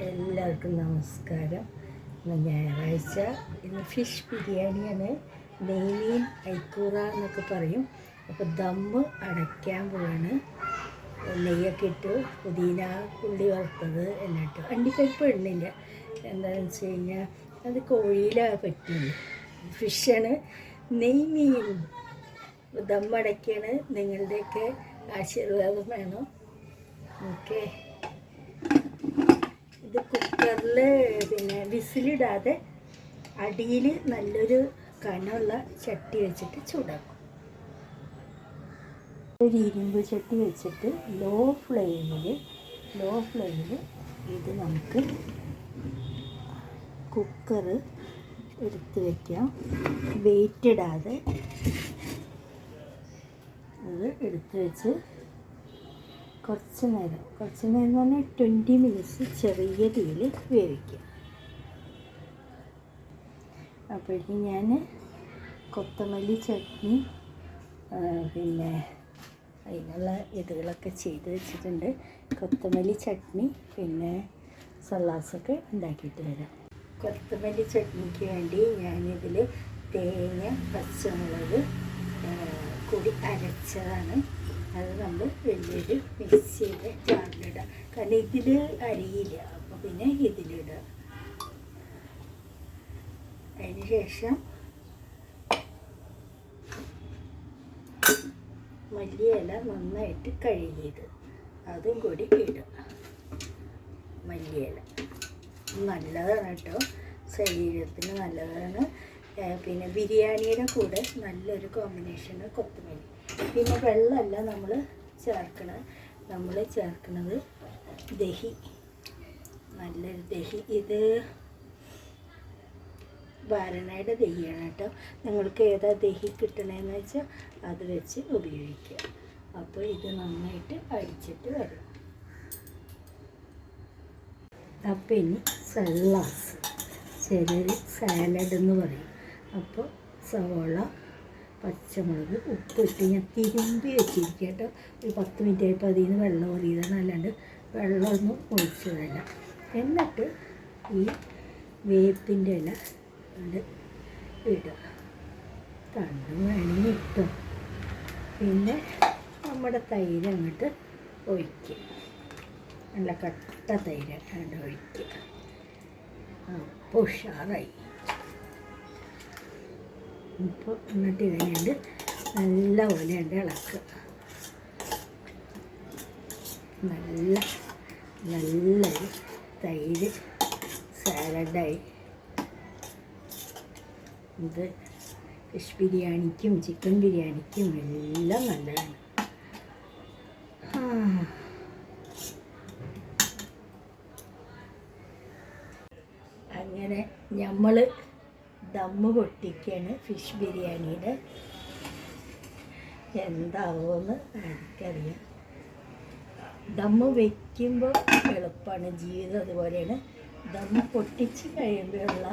എല്ലാവർക്കും നമസ്കാരം. ഇന്ന് ഞായറാഴ്ച. ഇന്ന് ഫിഷ് ബിരിയാണിയാണ്. നെയ്മീൻ ഐക്കൂറ എന്നൊക്കെ പറയും. അപ്പോൾ ദമ്മ് അടയ്ക്കാൻ പോവാണ്. നെയ്യൊക്കെ ഇട്ടു, പുതിന, ഉള്ളി വറുത്തത് എല്ലാം ഇട്ടു. അണ്ടിപ്പരിപ്പ് ഇടുന്നില്ല. എന്താണെന്ന് വെച്ച് കഴിഞ്ഞാൽ അത് കോഴിയിലാണ് പറ്റുള്ളൂ. ഫിഷാണ്. നെയ്മീൻ ദമ്മടയ്ക്കാണ്. നിങ്ങളുടെയൊക്കെ ആശീർവാദം വേണം. ഓക്കെ. ഇത് കുക്കറിൽ വിസിലിടാതെ അടിയിൽ നല്ലൊരു കനമുള്ള ചട്ടി വെച്ചിട്ട് ചൂടാക്കും. ഒരു ഇരുമ്പ് ചട്ടി വെച്ചിട്ട് ലോ ഫ്ലെയിമിൽ ഇത് നമുക്ക് കുക്കർ എടുത്ത് വയ്ക്കാം. വെയിറ്റ് ഇടാതെ അത് എടുത്ത് വെച്ച് കുറച്ച് നേരം എന്ന് പറഞ്ഞാൽ 20 മിനിറ്റ്സ് ചെറിയ തീയിൽ വേവിക്കുക. അപ്പോഴേക്കും ഞാൻ കൊത്തമല്ലി ചട്നി അതിനുള്ള ഇതുകളൊക്കെ ചെയ്ത് വെച്ചിട്ടുണ്ട്. കൊത്തമല്ലി ചട്നി സലാസൊക്കെ ഉണ്ടാക്കിയിട്ട് വരാം. കൊത്തമല്ലി ചട്നിക്ക് വേണ്ടി ഞാനിതിൽ തേങ്ങ, പച്ചമുളക് കൂടി അരച്ചതാണ്. അത് നമ്മൾ വലിയൊരു മിക്സിയുടെ ജാറിലിടുക. കാരണം ഇതിൽ അരിയില്ല, അപ്പോൾ പിന്നെ ഇതിലിടുക. അതിന് ശേഷം മല്ലിയില നന്നായിട്ട് കഴുകിയത് അതും കൂടി ഇടുക. മല്ലിയില നല്ലതാണ് കേട്ടോ, ശരീരത്തിന് നല്ലതാണ്. പിന്നെ ബിരിയാണിയുടെ കൂടെ നല്ലൊരു കോമ്പിനേഷന് കൊത്തമല്ലി. പിന്നെ വെള്ളമല്ല നമ്മൾ ചേർക്കണത് ദഹി, നല്ലൊരു ദഹി. ഇത് വാരണയുടെ ദഹിയാണ് കേട്ടോ. നിങ്ങൾക്ക് ഏതാ ദഹി കിട്ടണമെന്ന് വെച്ചാൽ അത് വെച്ച് ഉപയോഗിക്കുക. അപ്പോൾ ഇത് നന്നായിട്ട് അടിച്ചിട്ട് വരും. അപ്പോൾ ഇനി സലാസ്, ചിലർ സാലഡ് എന്ന് പറയും. അപ്പോൾ സവോള, പച്ചമുളക്, ഉപ്പിട്ട് ഞാൻ തിരുമ്പി വെച്ചിരിക്കുക കേട്ടോ. ഒരു 10 മിനിറ്റ് ആയപ്പോൾ അതിൽ നിന്ന് വെള്ളം ഒറിയതാണ്, അല്ലാണ്ട് വെള്ളമൊന്നും ഒഴിച്ചതല്ല. എന്നിട്ട് ഈ വേപ്പിൻ്റെ ഇല ഇടുക. തണ്ട് വേണമെങ്കിൽ ഇട്ടോ. പിന്നെ നമ്മുടെ തൈര് അങ്ങോട്ട് ഒഴിക്കുക. നല്ല കട്ട തൈര് അങ്ങോട്ട് ഒഴിക്കുക. അപ്പോൾ ഉഷാറായി. ഇപ്പോൾ എന്നിട്ട് ഇതിനുണ്ട് നല്ല പോലെ ഉണ്ട് ഇളക്കുക. നല്ലൊരു തൈര് സാലഡായി. ഇത് ഫിഷ് ബിരിയാണിക്കും ചിക്കൻ ബിരിയാണിക്കും എല്ലാം നല്ലതാണ്. അങ്ങനെ നമ്മൾ ദമ്മ് പൊട്ടിക്കാണ് ഫിഷ് ബിരിയാണിയുടെ. എന്താവുമെന്ന് എനിക്കറിയാം. ദമ്മ് വയ്ക്കുമ്പോൾ എളുപ്പമാണ്, ജീവിതം അതുപോലെയാണ്. ദമ്മ് പൊട്ടിച്ച് കഴിയുമ്പോഴുള്ള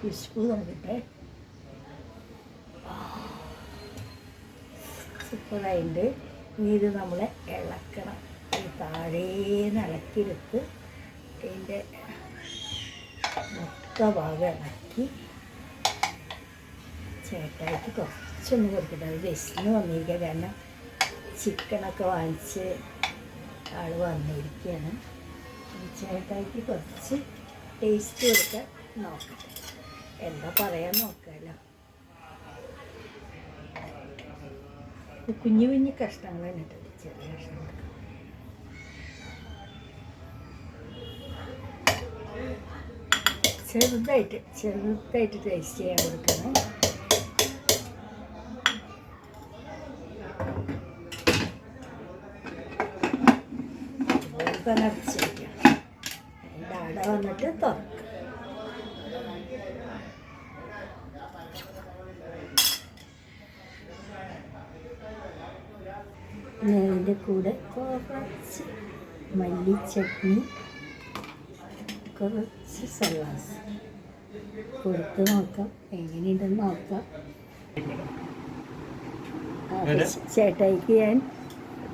വിഷു നോക്കട്ടെ. സൂപ്പറായിട്ട്. ഇനി ഇത് നമ്മളെ ഇളക്കണം. താഴേന്ന് ഇളക്കിയെടുത്ത് അതിൻ്റെ മൊത്ത ഭാഗം ഇളക്കി ചേട്ടായിക്ക് കുറച്ചൊന്ന് കൊടുക്കട്ടെ. അത് വിശന്ന് വന്നിരിക്കുക, കാരണം ചിക്കനൊക്കെ വാങ്ങിച്ച് ആൾ വന്നിരിക്കുകയാണ്. ചേട്ടായിക്ക് കുറച്ച് ടേസ്റ്റ് കൊടുക്കാൻ നോക്കട്ടെ. എന്താ പറയാൻ നോക്കാമല്ലോ. കുഞ്ഞു കുഞ്ഞു കഷ്ണങ്ങൾ തന്നിട്ടുണ്ട്, ചെറിയ കഷ്ണങ്ങൾ. ചെറുതായിട്ട് ടേസ്റ്റ് ചെയ്യാൻ കൊടുക്കണം. അതുപോലെ തന്നെ അടച്ചിരിക്കണം. അതിൻ്റെ അട വന്നിട്ട് തുറക്കുക. അതിൻ്റെ കൂടെ കുറച്ച് മല്ലിച്ചട്നി, കുറച്ച് സലാസ് കൊടുത്ത് നോക്കാം, എങ്ങനെയുണ്ടെന്ന് നോക്കാം. അപ്പോൾ ചേട്ടായിക്ക് ഞാൻ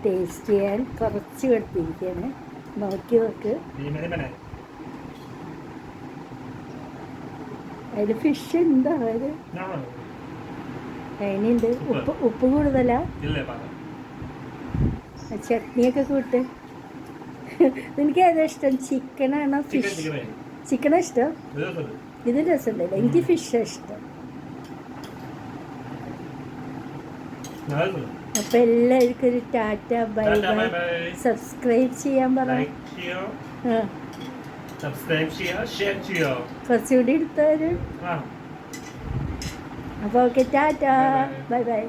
ടേസ്റ്റ് ചെയ്യാൻ കുറച്ച് കൊടുത്തിരിക്കുകയാണ്. നോക്കി നോക്ക്. അതിൽ ഫിഷ് ഉണ്ടോ? അത് അതിനുണ്ട്. ഉപ്പ് കൂടുതലാ? ചട്നിയൊക്കെ കൂട്ട്. നിനക്ക് ഏതാ ഇഷ്ടം? ചിക്കനാണോ ഫിഷ്? ചിക്കനാ ഇഷ്ടം? ഇത് രസമുണ്ടല്ലോ. എനിക്ക് ഫിഷാണ് ഇഷ്ടം. അപ്പൊ എല്ലാവർക്കും ഒരു ടാറ്റ, ബൈ ബൈ. സബ്സ്ക്രൈബ് ചെയ്യാൻ പറ. കുറച്ചുകൂടി എടുത്തവര്. അപ്പൊ ഓക്കെ, ടാറ്റ, ബൈ ബൈ.